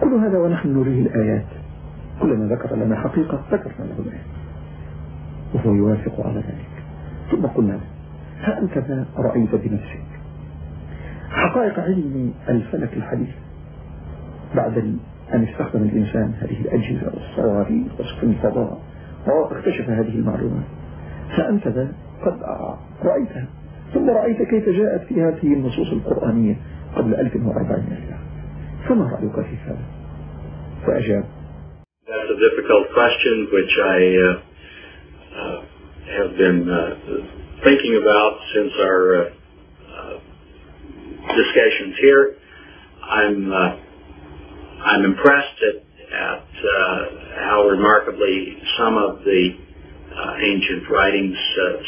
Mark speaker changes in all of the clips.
Speaker 1: كل هذا ونحن نريه الآيات، كلما ذكر لنا حقيقة ذكرنا له الآيات وهو يوافق على ذلك. ثم قلنا ها أنت ذا رأيت بنفسك حقائق علم الفلك الحديث بعد أن استخدم الإنسان هذه الأجهزة والصواريخ وسفن الفضاء واكتشف هذه المعلومات، فأنت ذا قد رأيتها، ثم رأيت كيف جاءت في هذه النصوص القرآنية قبل 1400 سنة، فما رأيك في هذا؟ فأجاب:
Speaker 2: That's a difficult question which I have been thinking about since our discussions here. I'm impressed at how remarkably some of the ancient writings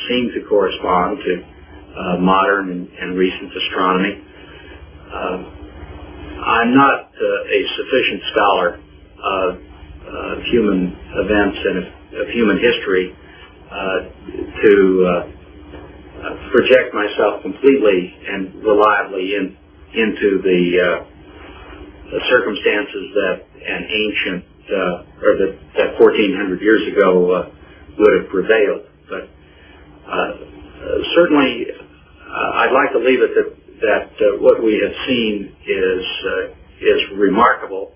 Speaker 2: seem to correspond to modern and recent astronomy. I'm not a sufficient scholar of human events and of human history to project myself completely and reliably into the circumstances that an ancient or that 1400 years ago would have prevailed. But certainly I'd like to leave it that what we have seen is remarkable.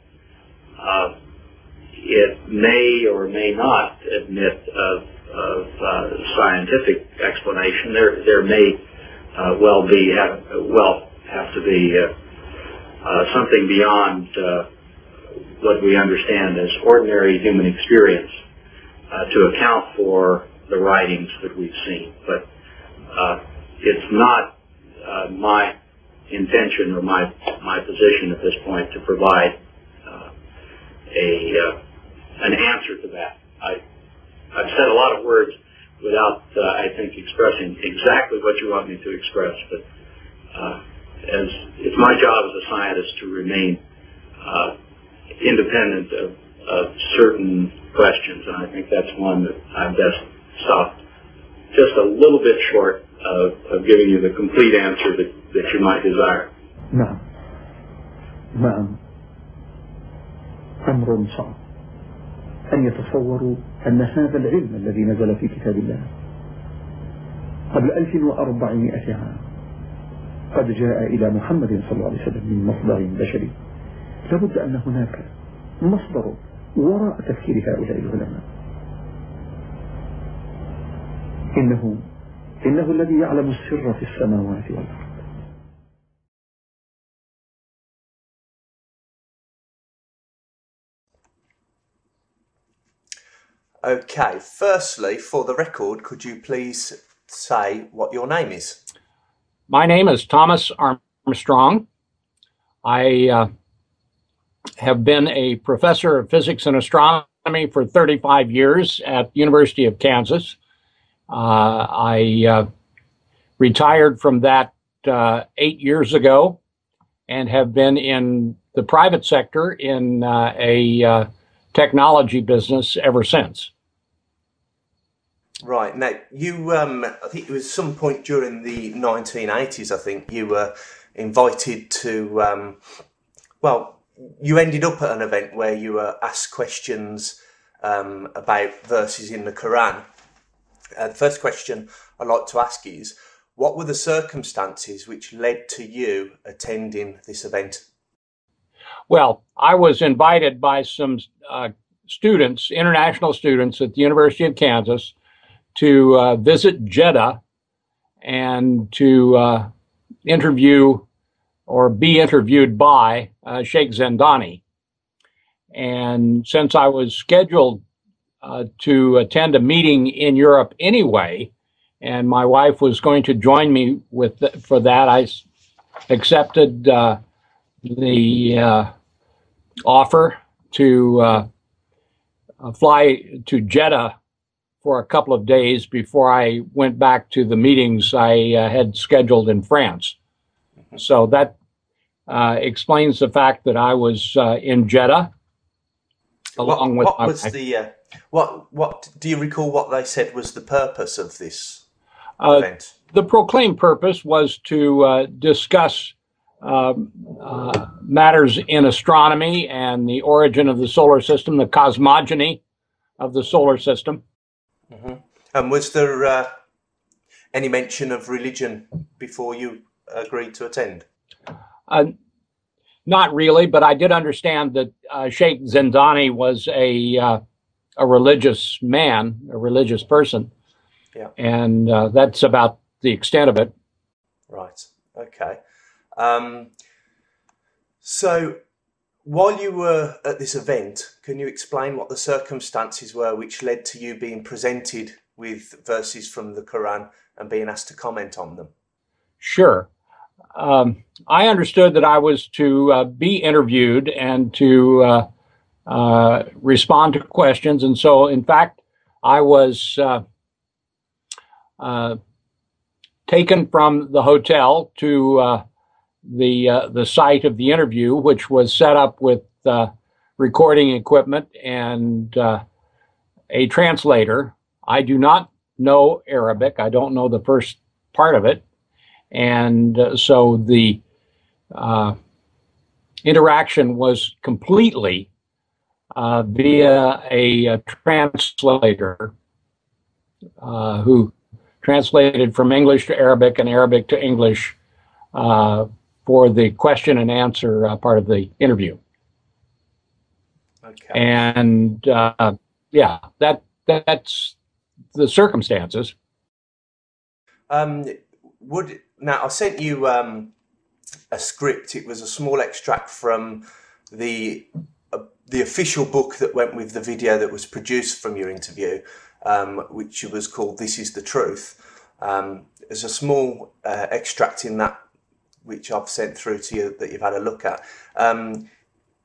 Speaker 2: It may or may not admit of scientific explanation. There may have to be something beyond what we understand as ordinary human experience to account for the writings that we've seen. But it's not my intention or my position at this point to provide an answer to that. I've said a lot of words without, I think, expressing exactly what you want me to express, but as it's my job as a scientist to remain independent of certain questions, and I think that's one that I best stop just a little bit short of giving you the complete answer that you might desire.
Speaker 1: نعم أمر صعب أن يتصوروا أن هذا العلم الذي نزل في كتاب الله قبل 1400 عام قد جاء إلى محمد صلى الله عليه وسلم من مصدر بشري. لابد أن هناك مصدر وراء تفكير هؤلاء العلماء. إنه الذي يعلم السر في السماوات والأرض.
Speaker 3: Okay, firstly, for the record, could you please say what your name is?
Speaker 4: My name is Thomas Armstrong. I have been a professor of physics and astronomy for 35 years at the University of Kansas. I retired from that 8 years ago and have been in the private sector in a technology business ever since.
Speaker 3: Right. Now, you, I think it was some point during the 1980s, I think, you were invited to, well, you ended up at an event where you were asked questions about verses in the Quran. The first question I'd like to ask is, what were the circumstances which led to you attending this event?
Speaker 4: Well, I was invited by some students, international students at the University of Kansas, to visit Jeddah and to interview or be interviewed by Sheikh Zendani. And since I was scheduled to attend a meeting in Europe anyway, and my wife was going to join me for that, I accepted the offer to fly to Jeddah for a couple of days before I went back to the meetings I had scheduled in France. So that explains the fact that I was in Jeddah along with
Speaker 3: what was the what do you recall what they said was the purpose of this event?
Speaker 4: The proclaimed purpose was to discuss matters in astronomy and the origin of the solar system, the cosmogony of the solar system.
Speaker 3: Mm-hmm. And was there any mention of religion before you agreed to attend?
Speaker 4: Not really, but I did understand that Sheikh Zindani was a religious man, a religious person.
Speaker 3: Yeah.
Speaker 4: And that's about the extent of it.
Speaker 3: Right. Okay. So while you were at this event, can you explain what the circumstances were which led to you being presented with verses from the Quran and being asked to comment on them?
Speaker 4: Sure. I understood that I was to be interviewed and to respond to questions. And so, in fact, I was taken from the hotel to the site of the interview, which was set up with recording equipment and a translator. I do not know Arabic. I don't know the first part of it. And so the interaction was completely via a translator who translated from English to Arabic and Arabic to English for the question and answer part of the interview.
Speaker 3: Okay.
Speaker 4: And yeah, that's the circumstances.
Speaker 3: Now I sent you a script. It was a small extract from the official book that went with the video that was produced from your interview, which was called "This Is the Truth." There's a small extract in that which I've sent through to you that you've had a look at.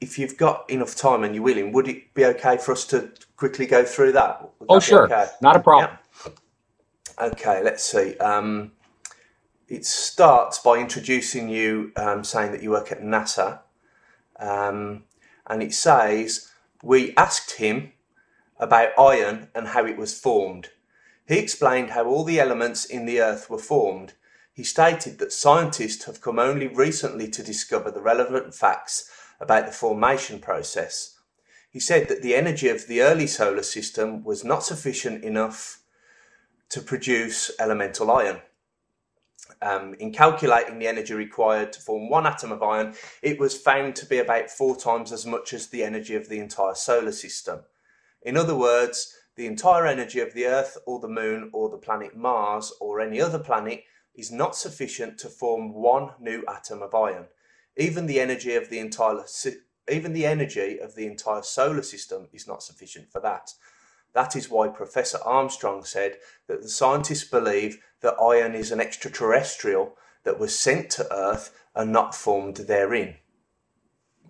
Speaker 3: If you've got enough time and you're willing, would it be okay for us to quickly go through that?
Speaker 4: Oh, sure. Okay? Not a problem.
Speaker 3: Yeah. Okay, let's see. It starts by introducing you, saying that you work at NASA. And it says, we asked him about iron and how it was formed. He explained how all the elements in the earth were formed. He stated that scientists have come only recently to discover the relevant facts about the formation process. He said that the energy of the early solar system was not sufficient enough to produce elemental iron. In calculating the energy required to form one atom of iron, it was found to be about 4 times as much as the energy of the entire solar system. In other words, the entire energy of the Earth or the Moon or the planet Mars or any other planet is not sufficient to form one new atom of iron. Even the energy of the entire solar system is not sufficient for that. That is why Professor Armstrong said that the scientists believe that iron is an extraterrestrial that was sent to Earth and not formed therein.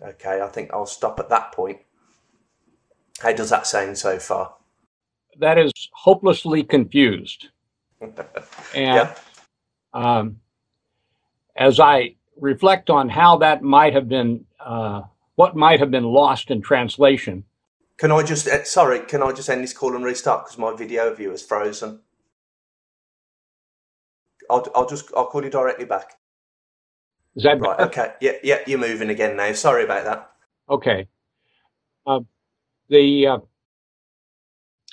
Speaker 3: Okay, I think I'll stop at that point. How does that sound so far?
Speaker 4: That is hopelessly confused. And
Speaker 3: yeah.
Speaker 4: As I reflect on how that might have been, what might have been lost in translation.
Speaker 3: Can I just, can I just end this call and restart because my video view is frozen? I'll call you directly back.
Speaker 4: Is that
Speaker 3: right? Okay. Yeah, you're moving again now. Sorry about that.
Speaker 4: Okay.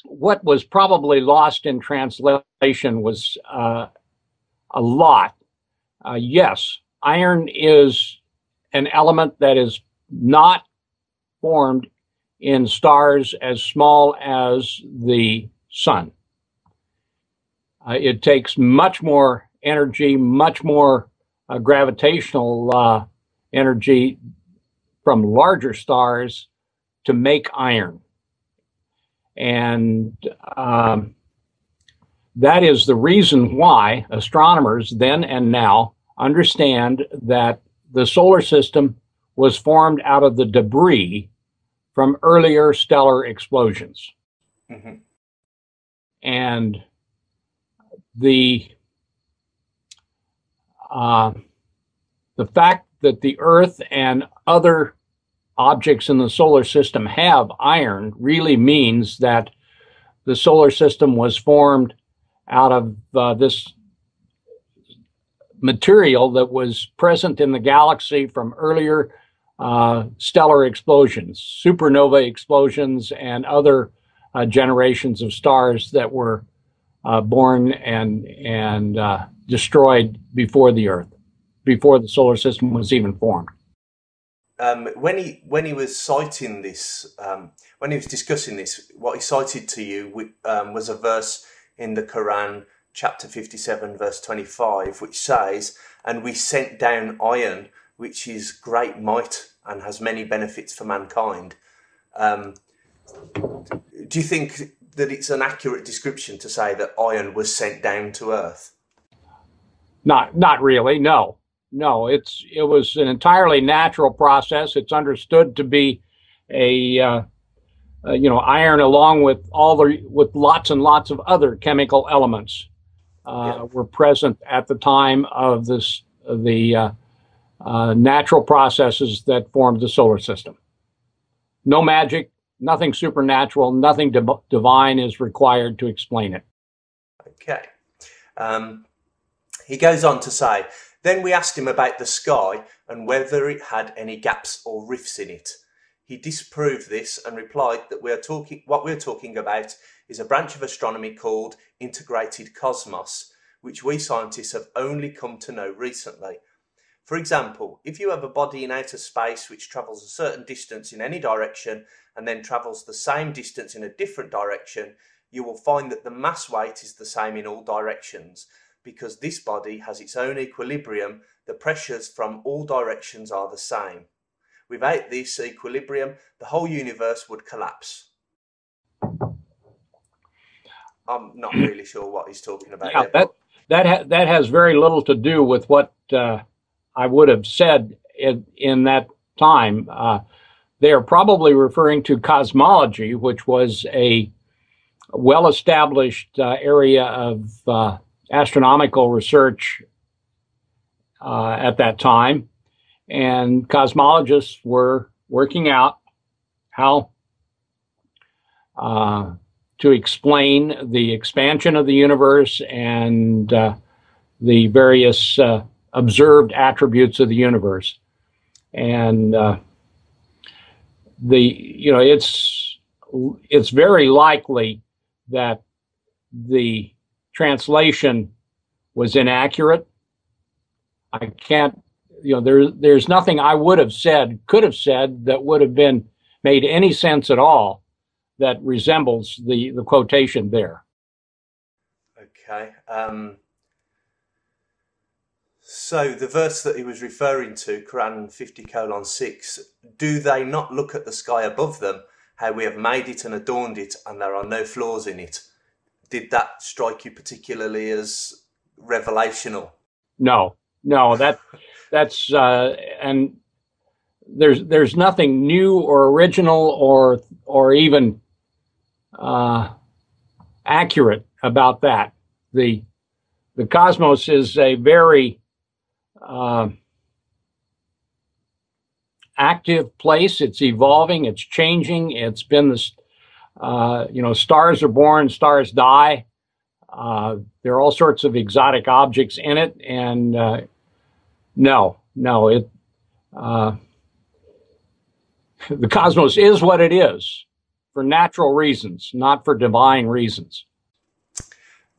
Speaker 4: What was probably lost in translation was a lot. Yes, iron is an element that is not formed in stars as small as the sun. It takes much more energy, much more gravitational energy from larger stars to make iron. And that is the reason why astronomers then and now understand that the solar system was formed out of the debris from earlier stellar explosions.
Speaker 3: Mm-hmm.
Speaker 4: And the fact that the Earth and other objects in the solar system have iron really means that the solar system was formed out of this material that was present in the galaxy from earlier stellar explosions, supernova explosions, and other generations of stars that were born and destroyed before the Earth, before the solar system was even formed.
Speaker 3: When he was citing this, when he was discussing this, what he cited to you was a verse in the Quran, chapter 57, verse 25, which says, "And we sent down iron, which is great might and has many benefits for mankind." Do you think that it's an accurate description to say that iron was sent down to Earth?
Speaker 4: Not really. No. It was an entirely natural process. It's understood to be iron, along with with lots and lots of other chemical elements, were present at the time of the natural processes that formed the solar system. No magic, nothing supernatural, nothing divine is required to explain it.
Speaker 3: Okay. He goes on to say, "Then we asked him about the sky and whether it had any gaps or rifts in it. He disproved this and replied that what we're talking about is a branch of astronomy called integrated cosmos, which we scientists have only come to know recently. For example, if you have a body in outer space which travels a certain distance in any direction and then travels the same distance in a different direction, you will find that the mass weight is the same in all directions. Because this body has its own equilibrium, the pressures from all directions are the same. Without this equilibrium, the whole universe would collapse." I'm not really sure what he's talking about.
Speaker 4: Yeah, that has very little to do with what I would have said in that time. They are probably referring to cosmology, which was a well-established area of astronomical research at that time, and cosmologists were working out how to explain the expansion of the universe and the various observed attributes of the universe. And it's very likely that the translation was inaccurate. I can't, there's nothing I could have said that would have been made any sense at all that resembles the quotation there.
Speaker 3: Okay. So the verse that he was referring to, Quran 50:6, "Do they not look at the sky above them, how we have made it and adorned it, and there are no flaws in it?" Did that strike you particularly as revelational?
Speaker 4: No, that's and there's nothing new or original or even accurate about that. The cosmos is a very active place. It's evolving. It's changing. It's been this. Stars are born, stars die. There are all sorts of exotic objects in it, and the cosmos is what it is for natural reasons, not for divine reasons.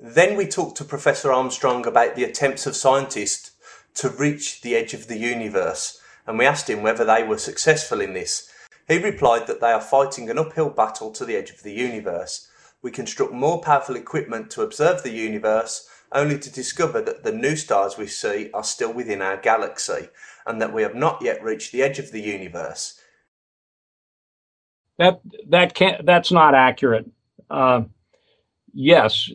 Speaker 3: Then we talked to Professor Armstrong about the attempts of scientists to reach the edge of the universe, and we asked him whether they were successful in this. He replied that they are fighting an uphill battle to the edge of the universe. We construct more powerful equipment to observe the universe, only to discover that the new stars we see are still within our galaxy, and that we have not yet reached the edge of the universe.
Speaker 4: That's not accurate. Yes,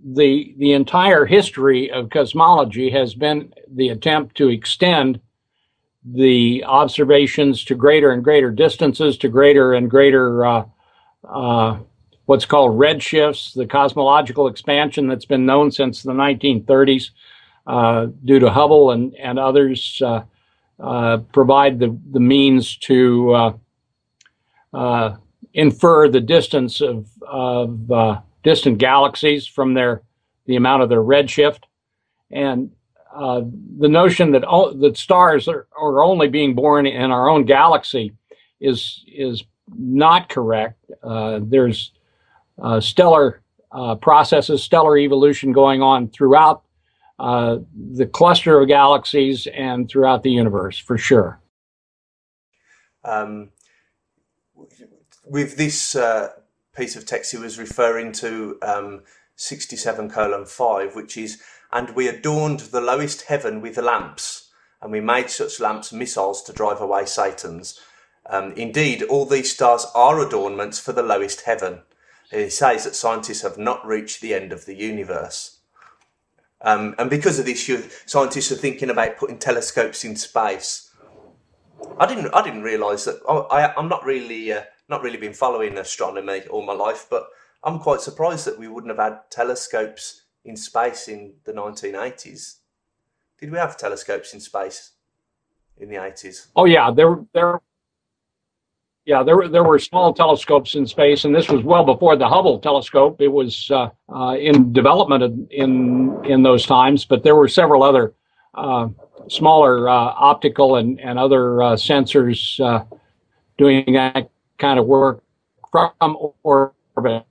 Speaker 4: the entire history of cosmology has been the attempt to extend the observations to greater and greater distances, to greater and greater what's called redshifts, the cosmological expansion that's been known since the 1930s due to Hubble and others provide the means to infer the distance of distant galaxies from the amount of their redshift. And the notion that that stars are only being born in our own galaxy is not correct. There's stellar processes, stellar evolution going on throughout the cluster of galaxies and throughout the universe, for sure.
Speaker 3: With this piece of text, he was referring to 67:5, which is, "And we adorned the lowest heaven with lamps, and we made such lamps missiles to drive away Satans. Indeed, all these stars are adornments for the lowest heaven." And he says that scientists have not reached the end of the universe. And because of this, scientists are thinking about putting telescopes in space. I didn't realise that. I'm not really been following astronomy all my life, but I'm quite surprised that we wouldn't have had telescopes in space in the 1980s. Did we have telescopes in space in the 80s?
Speaker 4: Oh yeah, there were small telescopes in space, and this was well before the Hubble telescope. It was in development in those times, but there were several other smaller optical and other sensors doing that kind of work from orbit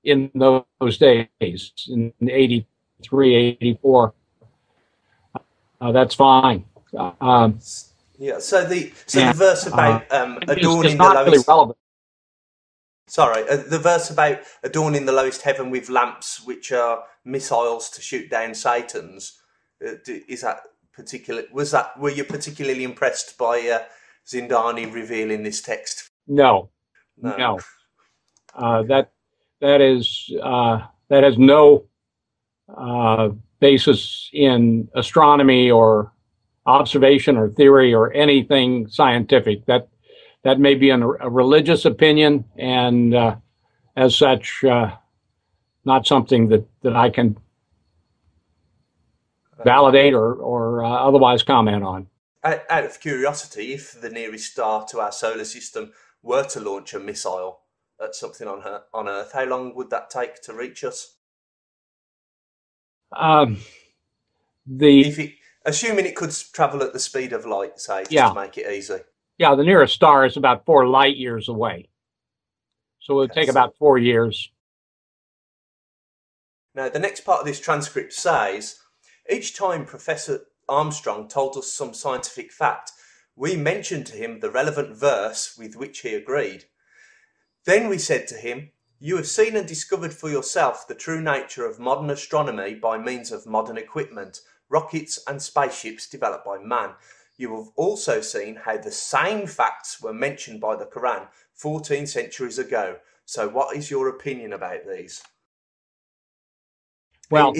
Speaker 4: in those days, in 83, 84. That's fine.
Speaker 3: Yeah, so the verse about adorning
Speaker 4: the
Speaker 3: lowest...
Speaker 4: Really relevant.
Speaker 3: Sorry, the verse about adorning the lowest heaven with lamps, which are missiles to shoot down Satans. Is that particular? Were you particularly impressed by Zindani revealing this text?
Speaker 4: No. That has no basis in astronomy or observation or theory or anything scientific. That may be a religious opinion, and as such, not something that I can validate or otherwise comment on.
Speaker 3: Out of curiosity, if the nearest star to our solar system were to launch a missile at something on Earth, how long would that take to reach us? Assuming it could travel at the speed of light, say, just to make it easy.
Speaker 4: Yeah, the nearest star is about 4 light years away. So it would take about 4 years.
Speaker 3: Now, the next part of this transcript says, "Each time Professor Armstrong told us some scientific fact, we mentioned to him the relevant verse with which he agreed. Then we said to him, 'You have seen and discovered for yourself the true nature of modern astronomy by means of modern equipment, rockets and spaceships developed by man. You have also seen how the same facts were mentioned by the Quran 14 centuries ago. So what is your opinion about these?'"
Speaker 4: Well,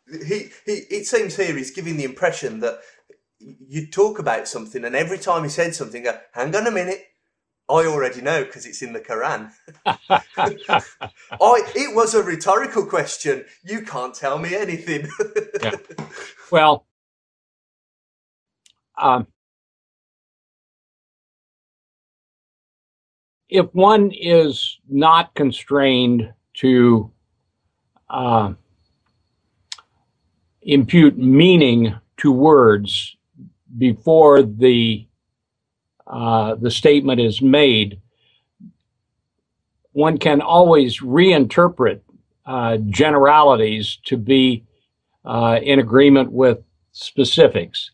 Speaker 3: it seems here he's giving the impression that you talk about something, and every time he said something, go, "Hang on a minute, I already know because it's in the Quran." It was a rhetorical question. You can't tell me anything.
Speaker 4: Yeah. Well, if one is not constrained to impute meaning to words before the statement is made, one can always reinterpret generalities to be in agreement with specifics.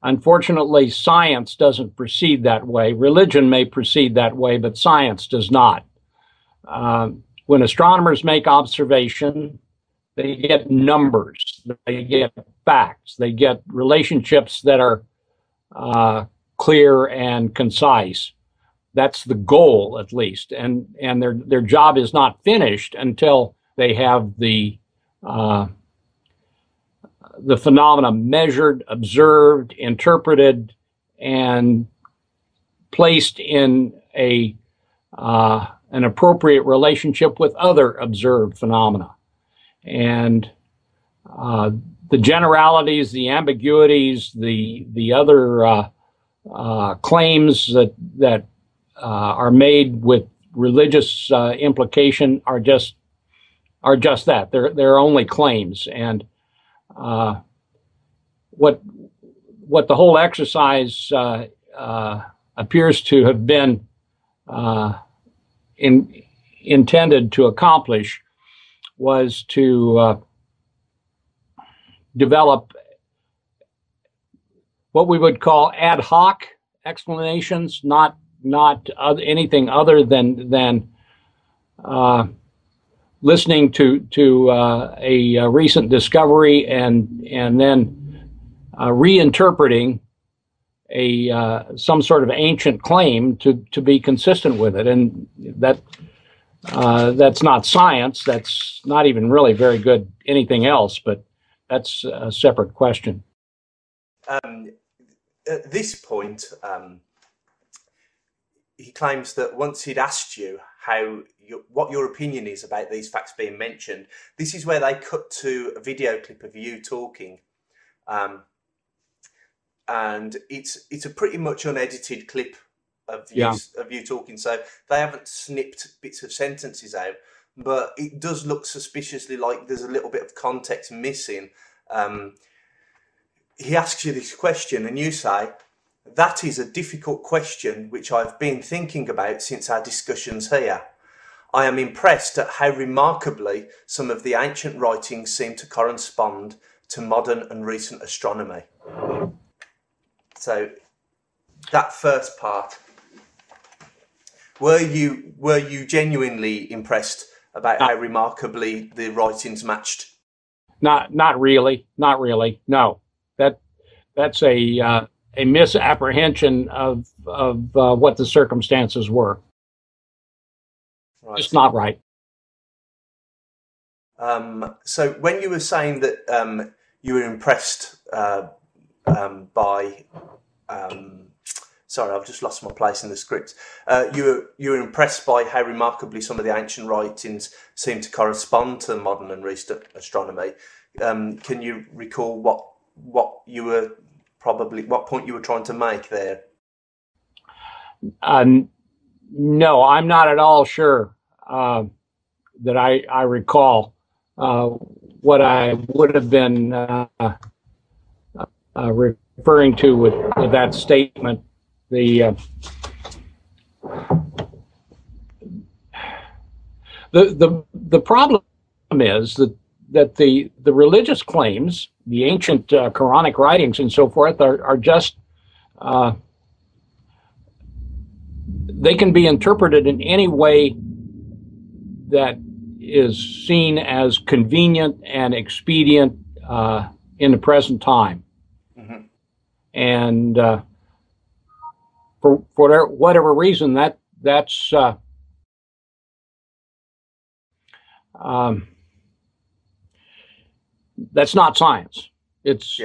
Speaker 4: Unfortunately, science doesn't proceed that way. Religion may proceed that way, but science does not. When astronomers make observation, they get numbers, they get facts, they get relationships that are clear and concise. That's the goal, at least, and their job is not finished until they have the phenomena measured, observed, interpreted, and placed in an appropriate relationship with other observed phenomena. And the generalities, the ambiguities, the other claims that are made with religious implication are just that. They're only claims, and what the whole exercise appears to have been intended to accomplish was to develop what we would call ad hoc explanations, not anything other than listening to a recent discovery and then reinterpreting some sort of ancient claim to be consistent with it, and that's not science. That's not even really very good anything else, but that's a separate question.
Speaker 3: At this point, he claims that once he'd asked you what your opinion is about these facts being mentioned, this is where they cut to a video clip of you talking, and it's a pretty much unedited clip of you talking. So they haven't snipped bits of sentences out, but it does look suspiciously like there's a little bit of context missing. He asks you this question and you say, "That is a difficult question which I've been thinking about since our discussions here. I am impressed at how remarkably some of the ancient writings seem to correspond to modern and recent astronomy." So that first part, were you genuinely impressed about how remarkably the writings matched?
Speaker 4: Not really. No. That's a misapprehension of what the circumstances were. Right. Just not right.
Speaker 3: So when you were saying that you were impressed by, sorry, I've just lost my place in the script. You were impressed by how remarkably some of the ancient writings seem to correspond to modern and recent astronomy. Can you recall what point you were trying to make there?
Speaker 4: No, I'm not at all sure that I recall what I would have been referring to with that statement. The problem is that the religious claims, the ancient Quranic writings and so forth, are just they can be interpreted in any way that is seen as convenient and expedient in the present time. Mm-hmm. And for whatever reason, that's not science. It's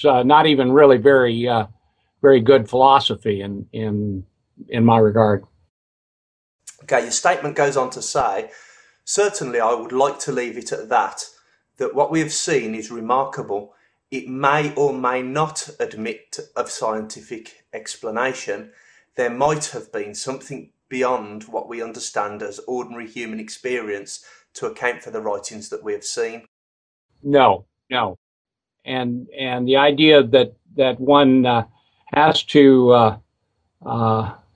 Speaker 4: not even really very good philosophy in my regard.
Speaker 3: Okay, your statement goes on to say, "Certainly I would like to leave it at that what we have seen is remarkable. It may or may not admit of scientific explanation. There might have been something beyond what we understand as ordinary human experience to account for the writings that we have seen."
Speaker 4: No. And the idea that one has to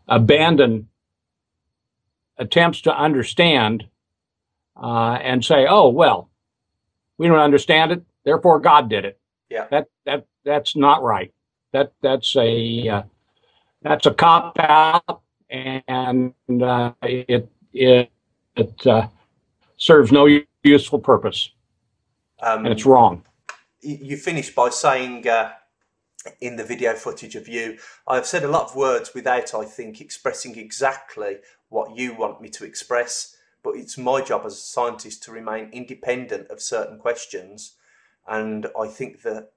Speaker 4: abandon attempts to understand and say, "Oh, well, we don't understand it, therefore God did it."
Speaker 3: Yeah.
Speaker 4: That's not right. That's a cop out, and it serves no useful purpose, and it's wrong.
Speaker 3: You finish by saying in the video footage of you, "I have said a lot of words without, I think, expressing exactly what you want me to express, but it's my job as a scientist to remain independent of certain questions, and I think that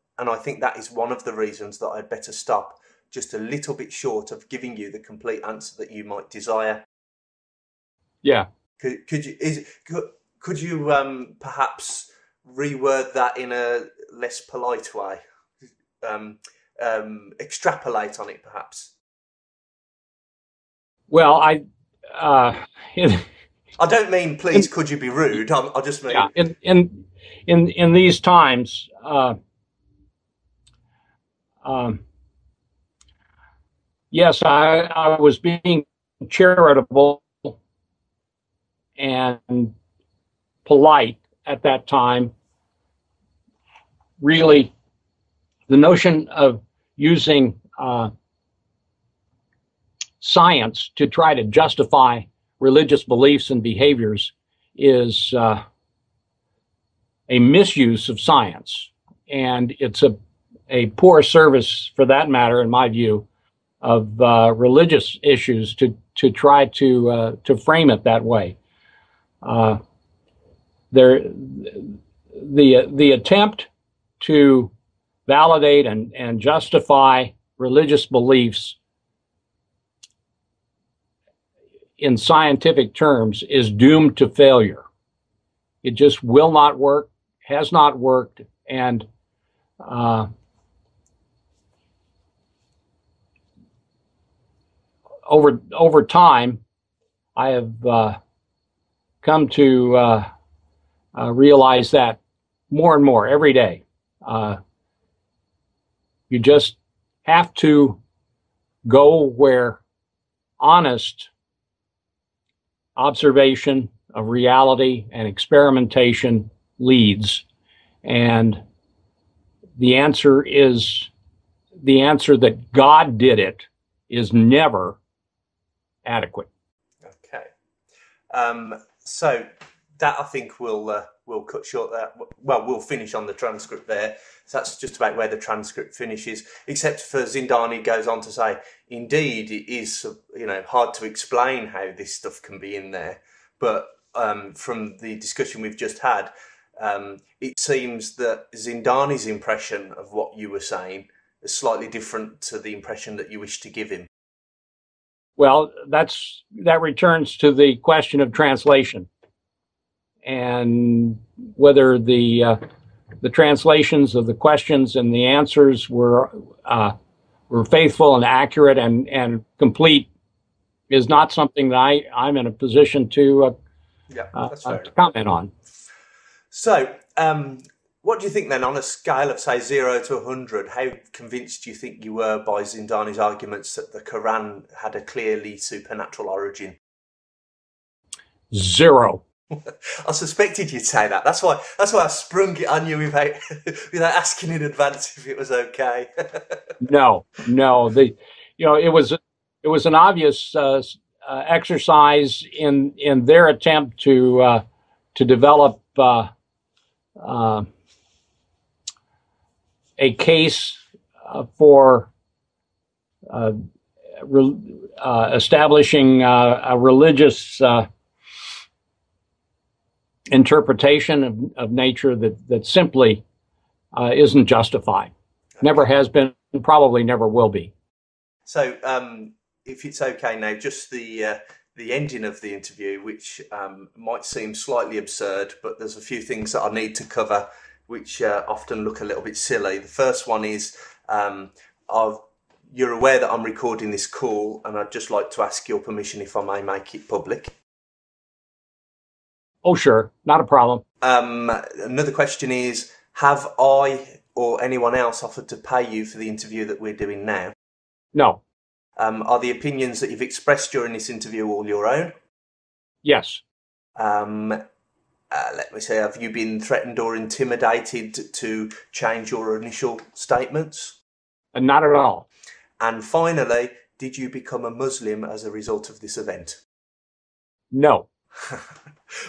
Speaker 3: is one of the reasons that I'd better stop just a little bit short of giving you the complete answer that you might desire."
Speaker 4: Yeah.
Speaker 3: Could you perhaps reword that in a less polite way? Extrapolate on it, perhaps.
Speaker 4: Well,
Speaker 3: I don't mean, please, could you be rude? I just mean,
Speaker 4: in these times, yes, I was being charitable and polite at that time. Really, the notion of using science to try to justify religious beliefs and behaviors is a misuse of science. And it's a poor service, for that matter, in my view, of religious issues to try to frame it that way. The attempt to validate and justify religious beliefs in scientific terms is doomed to failure. It just will not work, has not worked, and over time, I have come to realize that more and more every day. You just have to go where honest observation of reality and experimentation leads. And the answer that God did it is never adequate.
Speaker 3: Okay. So that, I think, we'll cut short there. Well, we'll finish on the transcript there. So that's just about where the transcript finishes, except for Zindani goes on to say, indeed, it is, hard to explain how this stuff can be in there. But from the discussion we've just had, it seems that Zindani's impression of what you were saying is slightly different to the impression that you wish to give him.
Speaker 4: Well, that returns to the question of translation, and whether the translations of the questions and the answers were faithful and accurate and complete is not something that I'm in a position to comment on.
Speaker 3: So, what do you think then, on a scale of, say, 0 to 100, how convinced do you think you were by Zindani's arguments that the Quran had a clearly supernatural origin?
Speaker 4: 0.
Speaker 3: I suspected you'd say that. That's why I sprung it on you without asking in advance if it was okay.
Speaker 4: No. It was an obvious exercise in their attempt to develop a case for establishing a religious interpretation of nature that simply isn't justified. Okay. Never has been, and probably never will be.
Speaker 3: So, if it's okay now, just the ending of the interview, which might seem slightly absurd, but there's a few things that I need to cover, which often look a little bit silly. The first one is, you're aware that I'm recording this call, and I'd just like to ask your permission if I may make it public.
Speaker 4: Oh, sure. Not a problem.
Speaker 3: Another question is, have I or anyone else offered to pay you for the interview that we're doing now?
Speaker 4: No.
Speaker 3: Are the opinions that you've expressed during this interview all your own?
Speaker 4: Yes.
Speaker 3: Let me say, have you been threatened or intimidated to change your initial statements?
Speaker 4: Not at all.
Speaker 3: And finally, did you become a Muslim as a result of this event?
Speaker 4: No.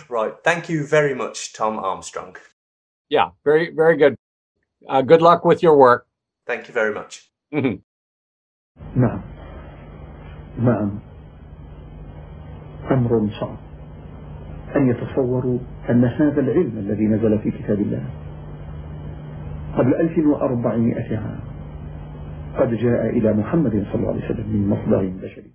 Speaker 3: Right. Thank you very much, Tom Armstrong.
Speaker 4: Yeah, very, very good. Good luck with your work.
Speaker 3: Thank you very much.
Speaker 1: نعم أمر صعب أن يتصوروا أن هذا العلم الذي نزل في كتاب الله قبل 1400 عام قد جاء إلى محمد صلى الله عليه وسلم من مصدر بشري.